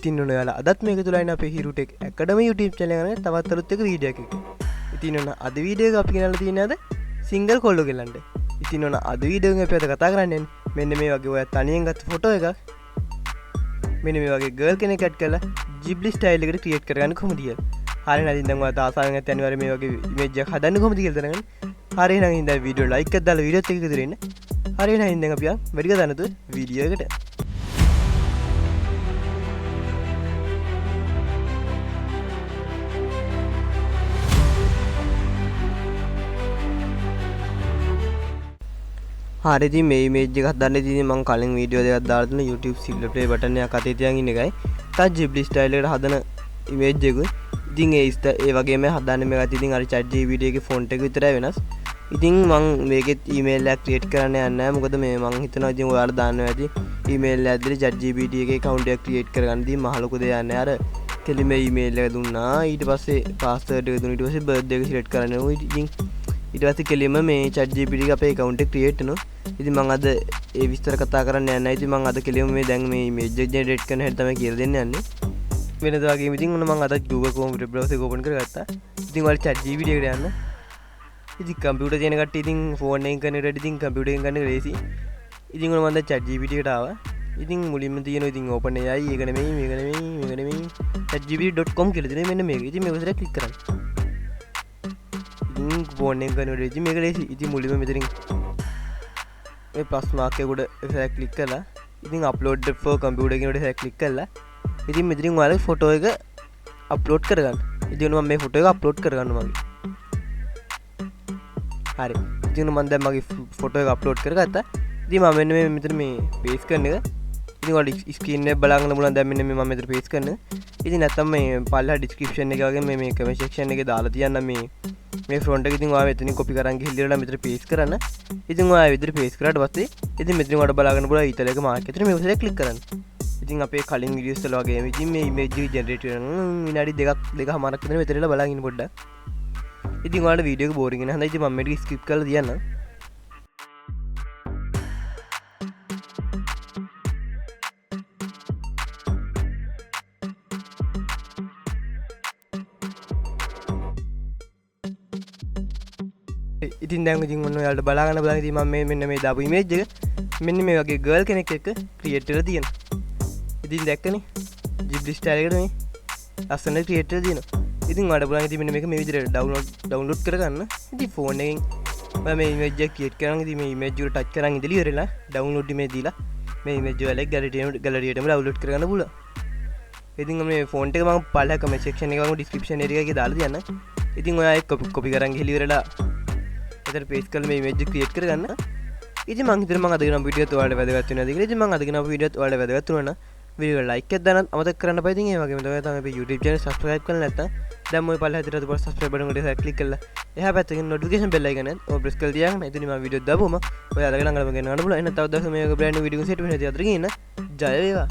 ඉතින් ඔන්න ඔයාලා අදත් මේක තුලයින අපේ හිරුටෙක් ඇකඩමි YouTube channel එකේ තවත් අලුත් එක වීඩියෝ එකක්. ඉතින් ඔන්න අද වීඩියෝ එක අපි ගෙනල්ලා තියෙන්නේ අද සිංගල් කොල්ලෝ ගෙලන්න. ඉතින් ඔන්න අද වීඩියෝ එකේ අපි අද කතා කරන්නේ මෙන්න මේ වගේ ඔයා තනියෙන් ගත්ත ෆොටෝ එකක් මෙන්න මේ වගේ ගර්ල් කෙනෙක් ඇඩ් කරලා Ghibli style එකට ක්‍රියේට් කරගන්න කොහොමද කියලා. හරියට ඉතින් දැන් ඔයාලා ආසාවෙන් ඇත්ත අනිවාර්ය මේ වගේ ඉමේජ් එකක් හදන්න කොහොමද කියලා දැනගන්න. හරියට නම් ඉතින් වීඩියෝ ලයික් එකක් දාලා වීඩියෝත් එක ඉදිරියට එන්න. හරියට නම් ඉතින් අපි වැඩි කතා නැතුව වීඩියෝ එකට හරිදී මේ ඉමේජ් එකක් දාන්න ඉතින් මම කලින් වීඩියෝ දෙකක් දාලා තියෙන YouTube සිග්නල් ප්ලේ බටන් එක අතේ තියන් ඉන්න එකයි. තා Ghibli style එකට හදන ඉමේජ් එක. ඉතින් ඒ වගේම හදන්න මේකත් ඉතින් අර ChatGPT එකේ ෆොන්ට් එක විතරයි වෙනස්. ඉතින් මම මේකෙත් ඊමේල් එකක් ක්‍රියේට් කරන්න යන්නේ නැහැ. මොකද මේ මම හිතනවා ඉතින් ඔයාලා දාන්න ඇති ඊමේල් එක ඇතුලේ ChatGPT එකේ account එකක් ක්‍රියේට් කරගන්න ඉතින් මහ ලොකු දෙයක් නැහැ. අර කෙලිම ඊමේල් එක දුන්නා. ඊට පස්සේ password එක දුන්නා. ඊට පස්සේ birthday එක select කරන්න ඕනේ. ඉතින් ඊට පස්සේ කෙලිම මේ ChatGPT එක අපේ account එක create කරනවා. ඉතින් මම අද ඒ විස්තර කතා කරන්න යන්නේ නැහැ. ඉතින් මම අද කෙලිම මේ දැන් මේ image එක generate කරන හැටි තමයි කියලා දෙන්න යන්නේ. වෙනද වගේම ඉතින් මම අද Google Chrome web browser එක open කරගත්තා. ඉතින් ඔයාලා ChatGPT එකට යන්න. ඉතින් කම්පියුටර් තියෙන කට්ටිය ඉතින් ෆෝන් එකෙන් කරන රෙඩි ඉතින් කම්පියුටර් එකෙන් කරන ලේසි. ඉතින් මම දැන් ChatGPT එකට ආවා. ඉතින් මුලින්ම තියෙනවා ඉතින් open AI ඒක නෙමෙයි මේක නෙමෙයි මේක නෙමෙයි chatgpt.com කියලා තියෙනවා මෙන්න මේක. ඉතින් මේක විතර ක්ලික් කරන්න. ඉතින් ෆෝන් එකෙන් කරන රෙඩි මේක ලේසි. ඉතින් මුලින්ම මෙතනින් මේ ප්ලස් මාක් එක උඩ ඒක ක්ලික් කරලා ඉතින් අප්ලෝඩ් for computer එකේ උඩ ඒක ක්ලික් කරලා ඉතින් මෙතනින් ඔයාලගේ ෆොටෝ එක අප්ලෝඩ් කරගන්න. ඉතින් මම මේ ෆොටෝ එක අප්ලෝඩ් කරගන්නවා මගේ. හරි. ඉතින් මම දැන් මගේ ෆොටෝ එක අප්ලෝඩ් කරගත්තා. ඉතින් මම මෙන්න මේ මෙතන මේ පේස්ට් කරන එක. ඉතින් ඔයාලා ස්ක්‍රීන් එක බලන්න පුළුවන් දැන් මෙන්න මේ මම මෙතන පේස්ට් කරන. ඉතින් නැත්තම් මේ පල්ලා ඩිස්ක්‍රිප්ෂන් එකේ වගේ මේ කමෙන්ට් සෙක්ෂන් එකේ දාලා තියන්න මේ ෆ්‍රොන්ට් එක. ඉතින් ඔයාලා මෙතනින් කොපි කරන් ගිහිල්ලා මෙතන පේස්ට් කරන්න. ඉතින් ඔයාලා විදිහට පේස්ට් කරාට පස්සේ ඉතින් මෙතනින් ඔයාලා බලන්න පුළුවන් ඊතල එක මාක් එකේ මේක උසලේ ක්ලික් කරන්න. ඉතින් අපේ කලින් වීඩියෝස් වල වගේ ඉතින් මේ ඉමේජ් එක ජෙනරේට් වෙනවා විනාඩි දෙකමාරක් විතර මෙතනලා බලන් ඉන්න පොඩ්ඩක්. ඉතින් ඔයාලට වීඩියෝ එක බෝරින් වෙන හන්දා ඉතින් මම මේක ස්කිප් කරලා තියන්නම්. ඉතින් දැන් ඉතින් ඔන්න ඔයාලට බලාගන්න බලන් ඉතින් මම මෙන්න මේ දාපු ඉමේජ් එක මෙන්න මේ වගේ ගර්ල් කෙනෙක් එක්ක ක්‍රියේට් කරලා තියෙනවා. ඉතින් දැක්කනේ Ghibli style එකට මේ ලස්සන ක්‍රියේට් කරලා තියෙනවා. ඉතින් ඔයාලට බලන්න ඉතින් මෙන්න මේක මේ විදිහට ඩවුන්ලෝඩ් කරගන්න. ඉතින් ෆෝන් එකෙන් ඔයා මේ ඉමේජ් එක ක්‍රියේට් කරන් ඉතින් මේ ඉමේජ් එකට ටච් කරන් ඉඳලා ඉවරලා ඩවුන්ලෝඩ් මේ දීලා මේ ඉමේජ් වල ගැලරියටම ඩවුන්ලෝඩ් කරගන්න පුළුවන්. ඉතින් මේ ෆොන්ට් එක මම පල්ලා කමෙන්ට් සෙක්ෂන් එකේ වගේ ඩිස්ක්‍රිප්ෂන් ඒරියා එකේ දාලා තියන්න. ඉතින් ඔයා ඒක කොපි කරන් ගිහලා ඉවරලා එතන පේස්ට් කරලා මේ ඉමේජ් එක ක්‍රියේට් කරගන්න. ඉතින් මම හිතනවා මම අද ගෙනාපු වීඩියෝත් ඔයාලට වැදගත් වෙනවා කියලා. ඉතින් මම අද ගෙනාපු වීඩියෝත් ඔයාලට වැදගත් වුණා නම් වීඩියෝ ලයික් එකක් දාන්න අමතක කරන්න එපා. ඉතින් ඒ වගේම තමයි අපේ YouTube channel subscribe කරලා නැත්නම් දැන් මොයි පල්ලා හැදිරට පස්සේ subscribe බටන් එකට ක්ලික් කරලා එහා පැත්තකින් notification bell icon එක ඔය press කරලා තියාගන්න. ඉතින් මම වීඩියෝ දාපුවම ඔයාලගේ ළඟටම ගෙනවන්න පුළුවන්. එහෙනම් තව දවසක මේ වගේ brand new video එකකින් set වෙන ඉතින් අතර ගින්න ජය වේවා.